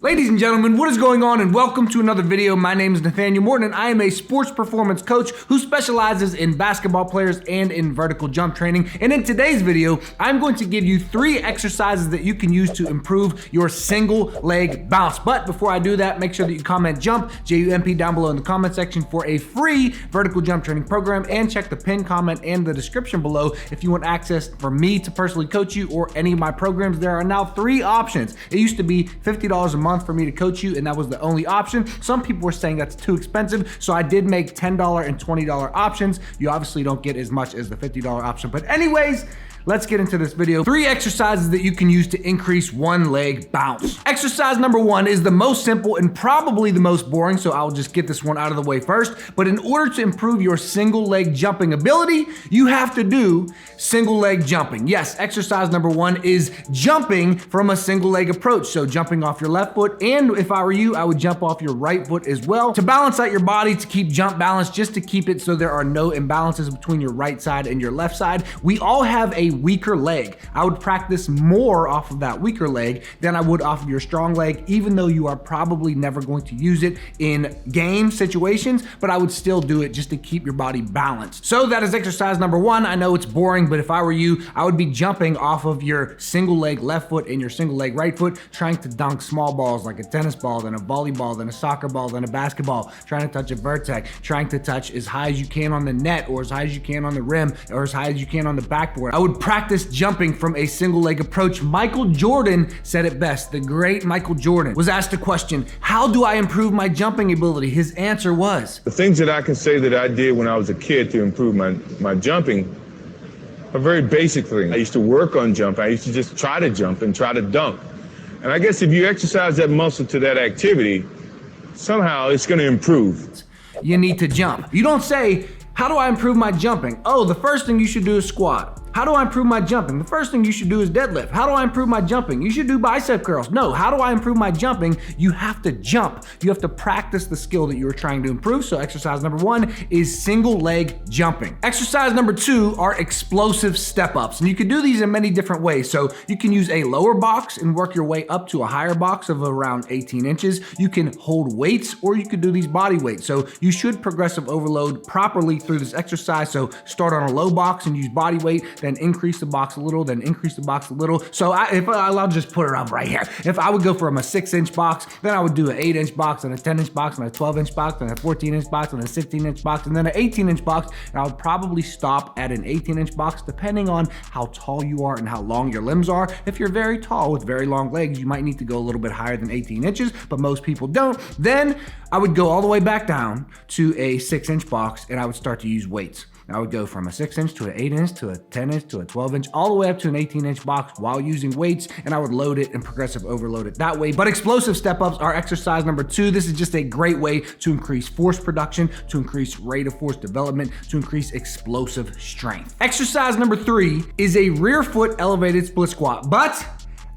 Ladies and gentlemen, what is going on, and welcome to another video. My name is Nathanael Morton, and I am a sports performance coach who specializes in basketball players and in vertical jump training. And in today's video, I'm going to give you 3 exercises that you can use to improve your single leg bounce. But before I do that, make sure that you comment JUMP, J-U-M-P, down below in the comment section for a free vertical jump training program, and check the pinned comment and the description below if you want access for me to personally coach you or any of my programs. There are now 3 options. It used to be $50 a month for me to coach you, and that was the only option. Some people were saying that's too expensive, so I did make $10 and $20 options. You obviously don't get as much as the $50 option, but anyways, let's get into this video. 3 exercises that you can use to increase one leg bounce. Exercise number 1 is the most simple and probably the most boring, so I'll just get this one out of the way first. But in order to improve your single leg jumping ability, you have to do single leg jumping. Yes, exercise number 1 is jumping from a single leg approach. So jumping off your left foot, and if I were you, I would jump off your right foot as well to balance out your body, to keep jump balance, just to keep it so there are no imbalances between your right side and your left side. We all have a weaker leg. I would practice more off of that weaker leg than I would off of your strong leg, even though you are probably never going to use it in game situations, but I would still do it just to keep your body balanced. So that is exercise number 1. I know it's boring, but if I were you, I would be jumping off of your single leg left foot and your single leg right foot, trying to dunk small balls like a tennis ball, then a volleyball, then a soccer ball, then a basketball, trying to touch a vertex, trying to touch as high as you can on the net, or as high as you can on the rim, or as high as you can on the backboard. I would practice jumping from a single leg approach. Michael Jordan said it best. The great Michael Jordan was asked a question, how do I improve my jumping ability? His answer was, the things that I can say that I did when I was a kid to improve my jumping are very basic things. I used to work on jumping. I used to just try to jump and try to dunk. And I guess if you exercise that muscle to that activity, somehow it's going to improve. You need to jump. You don't say, how do I improve my jumping? Oh, the first thing you should do is squat. How do I improve my jumping? The first thing you should do is deadlift. How do I improve my jumping? You should do bicep curls. No, how do I improve my jumping? You have to jump. You have to practice the skill that you are trying to improve. So exercise number 1 is single leg jumping. Exercise number 2 are explosive step ups. And you can do these in many different ways. So you can use a lower box and work your way up to a higher box of around 18 inches. You can hold weights, or you could do these body weights. So you should progressive overload properly through this exercise. So start on a low box and use body weight, then increase the box a little, then increase the box a little. So I'll just put it up right here. If I would go from a 6-inch box, then I would do an 8-inch box, and a 10-inch box, and a 12-inch box, and a 14-inch box, and a 16-inch box, and then an 18-inch box. And I would probably stop at an 18-inch box, depending on how tall you are and how long your limbs are. If you're very tall with very long legs, you might need to go a little bit higher than 18 inches, but most people don't. Then I would go all the way back down to a 6-inch box, and I would start to use weights. I would go from a 6-inch to an 8-inch to a 10-inch to a 12-inch, all the way up to an 18-inch box while using weights, and I would load it and progressive overload it that way. But explosive step-ups are exercise number 2. This is just a great way to increase force production, to increase rate of force development, to increase explosive strength. Exercise number 3 is a rear foot elevated split squat, but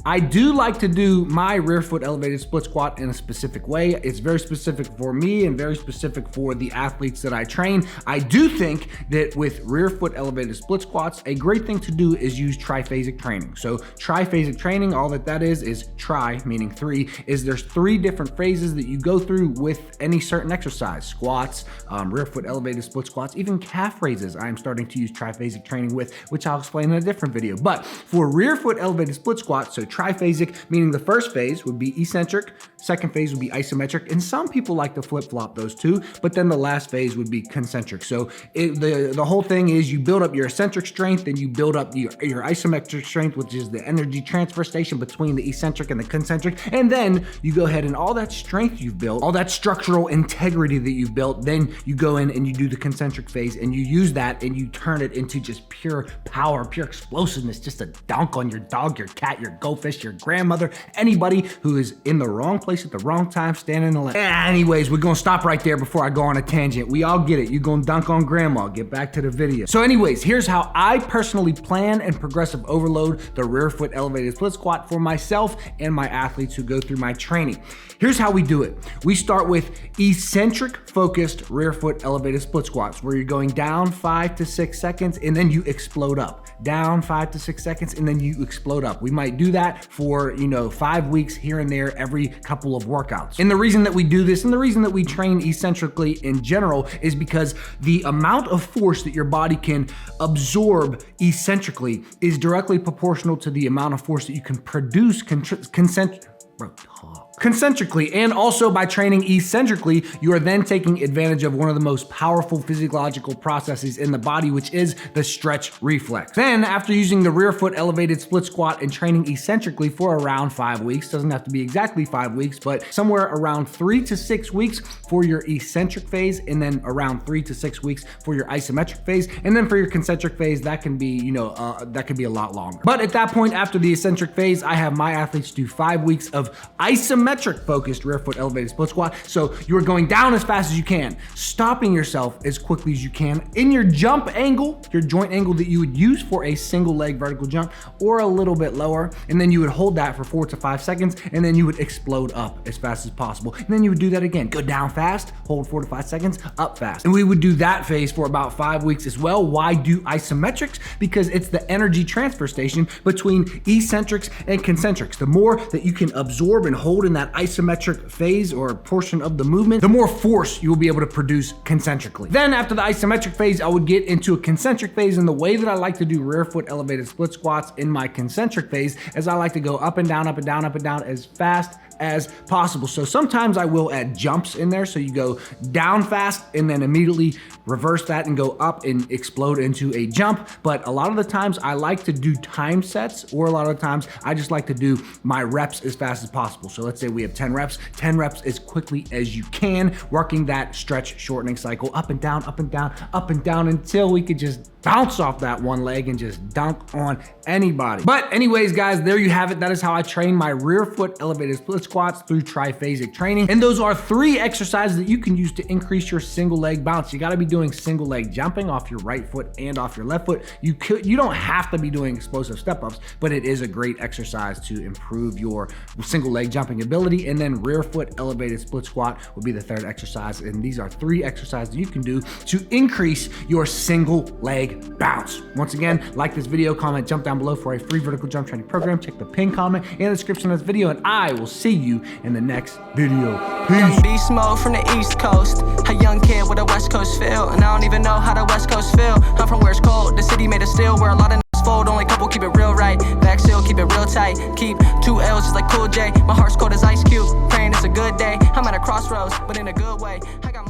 I do like to do my rear foot elevated split squat in a specific way. It's very specific for me and very specific for the athletes that I train. I do think that with rear foot elevated split squats, a great thing to do is use triphasic training. So triphasic training, all that is tri, meaning 3, is there's 3 different phases that you go through with any certain exercise. Squats, rear foot elevated split squats, even calf raises I'm starting to use triphasic training with, which I'll explain in a different video. But for rear foot elevated split squats, so triphasic, meaning the first phase would be eccentric, second phase would be isometric, and some people like to flip-flop those two, but then the last phase would be concentric. So the whole thing is you build up your eccentric strength, and you build up your isometric strength, which is the energy transfer station between the eccentric and the concentric, and then you go ahead and all that strength you've built, all that structural integrity that you've built, then you go in and you do the concentric phase, and you use that and you turn it into just pure power, pure explosiveness, just a dunk on your dog, your cat, your goldfish, your grandmother, anybody who is in the wrong place at the wrong time, standing in the lane. Anyways, we're gonna stop right there before I go on a tangent. We all get it. You're gonna dunk on grandma. Get back to the video. So anyways, here's how I personally plan and progressive overload the rear foot elevated split squat for myself and my athletes who go through my training. Here's how we do it. We start with eccentric focused rear foot elevated split squats, where you're going down 5 to 6 seconds and then you explode up. Down 5 to 6 seconds and then you explode up. We might do that for 5 weeks here and there every couple powerful of workouts. And the reason that we do this and the reason that we train eccentrically in general is because the amount of force that your body can absorb eccentrically is directly proportional to the amount of force that you can produce concentrically. And also by training eccentrically, you are then taking advantage of one of the most powerful physiological processes in the body, which is the stretch reflex. Then after using the rear foot elevated split squat and training eccentrically for around 5 weeks, doesn't have to be exactly 5 weeks, but somewhere around 3 to 6 weeks for your eccentric phase, and then around 3 to 6 weeks for your isometric phase. And then for your concentric phase, that can be, that could be a lot longer. But at that point, after the eccentric phase, I have my athletes do 5 weeks of isometric focused rear foot elevated split squat. So you're going down as fast as you can, stopping yourself as quickly as you can in your jump angle, your joint angle that you would use for a single leg vertical jump, or a little bit lower. And then you would hold that for 4 to 5 seconds, and then you would explode up as fast as possible. And then you would do that again. Go down fast, hold 4 to 5 seconds, up fast. And we would do that phase for about 5 weeks as well. Why do isometrics? Because it's the energy transfer station between eccentrics and concentrics. The more that you can absorb and hold in that isometric phase or portion of the movement, the more force you will be able to produce concentrically. Then after the isometric phase, I would get into a concentric phase, and the way that I like to do rear foot elevated split squats in my concentric phase is I like to go up and down, up and down, up and down as fast as possible. So sometimes I will add jumps in there. So you go down fast and then immediately reverse that and go up and explode into a jump. But a lot of the times I like to do time sets, or a lot of the times I just like to do my reps as fast as possible. So let's say we have 10 reps as quickly as you can, working that stretch shortening cycle up and down, up and down, up and down until we could just bounce off that one leg and just dunk on anybody. But anyways, guys, there you have it. That is how I train my rear foot elevated split squats through triphasic training. And those are 3 exercises that you can use to increase your single leg bounce. You got to be doing single leg jumping off your right foot and off your left foot. You don't have to be doing explosive step ups, but it is a great exercise to improve your single leg jumping ability. And then rear foot elevated split squat will be the 3rd exercise. And these are 3 exercises you can do to increase your single leg bounce. Once again, like this video, comment, jump down below for a free vertical jump training program. Check the pinned comment in the description of this video, and I will see you in the next video. Peace. Young beast mode from the East Coast, a young kid with a West Coast feel, and I don't even know how the West Coast feel. I'm from where it's cold, the city made of steel, where a lot of fold, only couple keep it real right. Back still, keep it real tight. Keep 2 L's just like Cool J. My heart's cold as Ice Cube, praying it's a good day. I'm at a crossroads, but in a good way. I got